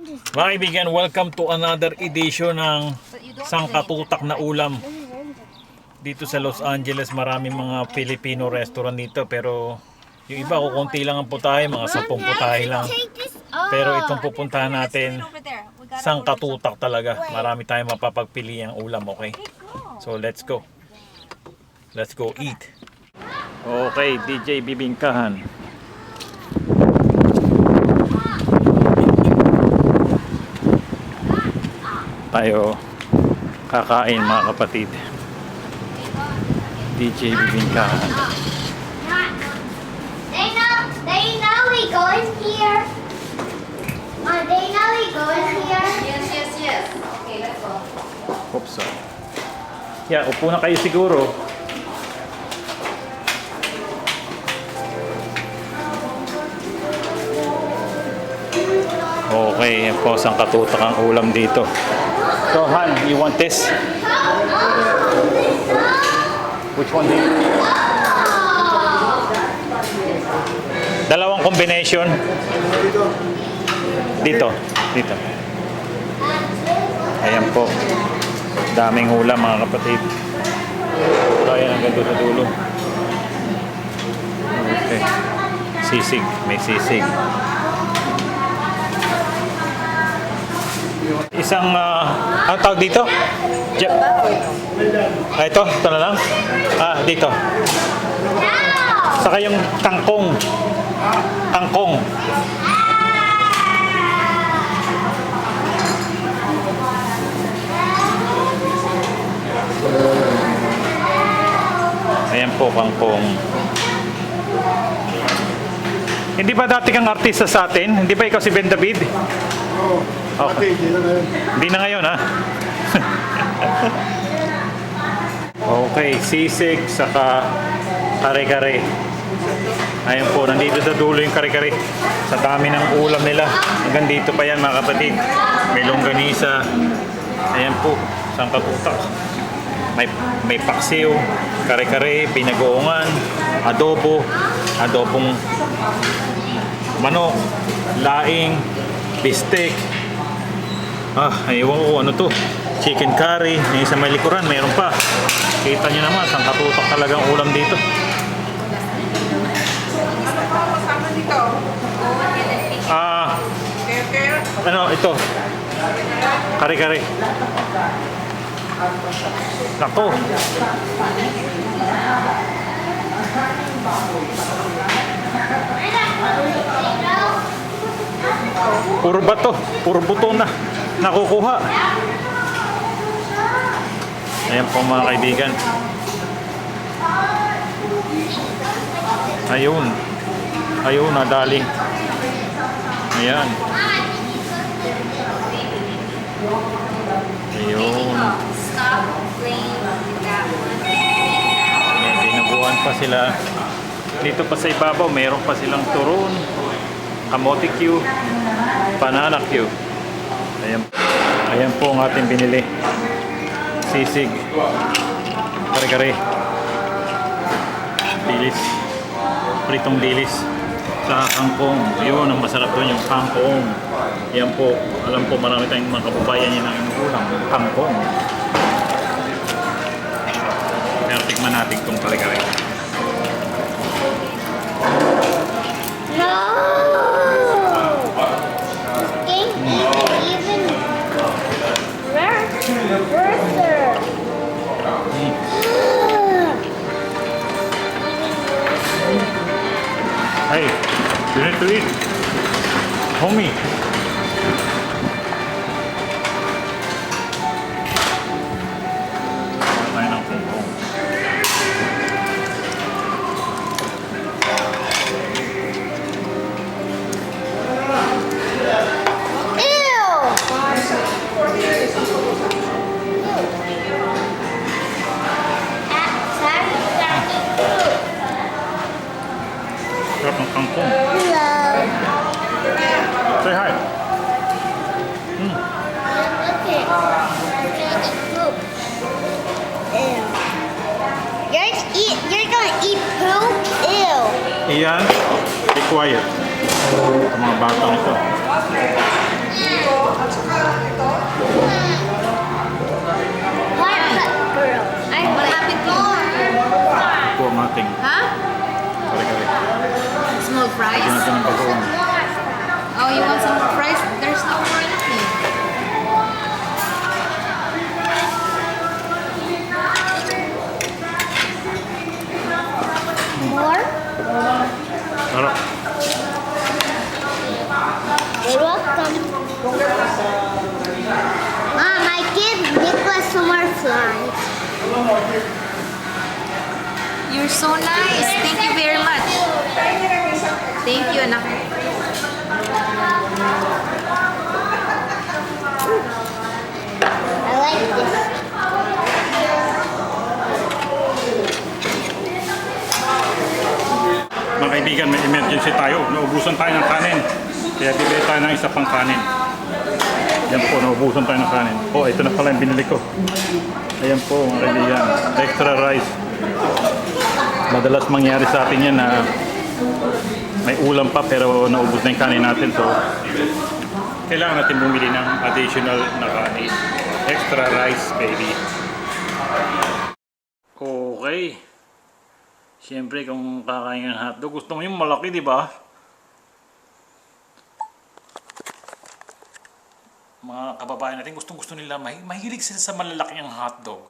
Mga kaibigan, welcome to another edition ng sangkatutak na ulam. Dito sa Los Angeles, maraming mga Filipino restaurant dito, pero yung iba kukunti lang ang putahe, mga 10 putahe lang. Pero itong pupuntahan natin, sangkatutak talaga. Marami tayong mapapagpili ang ulam, okay? So let's go. Let's go eat. Okay, DJ Bibingkahan. Tayo kakain mga kapatid. DJ Bibingkahan. They know we go in here. They know we go in here. Yes. Okay, let's go. Oops. Yeah, upo na kayo siguro. Okay, yan po, sangkatutak ang ulam dito. So, Han, you want this? Which one do you? Dalawang combination. Dito. Ayan po. Daming ulam mga kapatid. Ayan hanggang doon sa dulo. Okay. Sisig. May sisig. Isang, ang tawag dito? Ito na lang? Dito. Saka yung tangkong. Ayan po, kangkong. Hindi ba dati kang artista sa atin? Hindi ba ikaw si Ben David? Okay. Hindi na ngayon, ha? Okay, sisig saka kare-kare. Ayan po, nandito sa dulo yung kare-kare. Sa dami ng ulam nila. Hanggang dito pa yan mga kapatid. May longganisa. Ayan po, sangkatutak. May paksiw, kare-kare, pinagoongan, adobong manok, laing, bistek. Ewan ko ano to. Chicken curry. May sa may likuran, mayroon pa. Kita nyo naman, sangkatutak talagang ulam dito. Ito. Kare-kare. Nako. Puro bato, puro buto na nakukuha. Ayan po mga kaibigan. Ayun, nadali. Ayan. Ayan, binabuhan pa sila. Dito pa sa ibabaw, mayroon pa silang turon, kamote Q, banana Q. Ayan po ang ating binili. Sisig, kare-kare, dilis, pritong dilis, sa kangkong. Yun, ang masarap doon yung kangkong. Yan po, alam po marami tayong mga kababayan yan ang inuulam, kangkong. Kaya tikman natin itong kare-kare. Hey, you need to eat, homie. Tayo ng kangkong. Sarap ng kangkong. Say hi. You're gonna eat poop? Ew. Iyan, be quiet. Ang mga batang ito. At saka ito. What happened to you? Ito ang ating Huh? kare-kare. Small fries? Lagyan natin ng bagoong. Oh, you want some fries? There's no more anything. More? Sarap. You're welcome. Mom, I give Nicholas some more flies. You're so nice. Thank you very much. Thank you, anak. I like this. Mga kaibigan, may emergency tayo. Naubusan tayo ng kanin. Kaya bibili tayo ng isa pang kanin. Yan po, naubusan tayo ng kanin. Oh, ito na pala yung binili ko. Ayan po, mga kaibigan. Extra rice. Madalas mangyari sa atin yan na may ulam pa pero naubos na yung kanin natin. So, kailangan natin bumili ng additional na kanin. Extra rice, baby. Okay. Siyempre, kung kakain ng hotdog, gusto mo yung malaki, di ba? Mga kababayan natin, gustong-gusto nila, mahilig sila sa malalaki ang hotdog.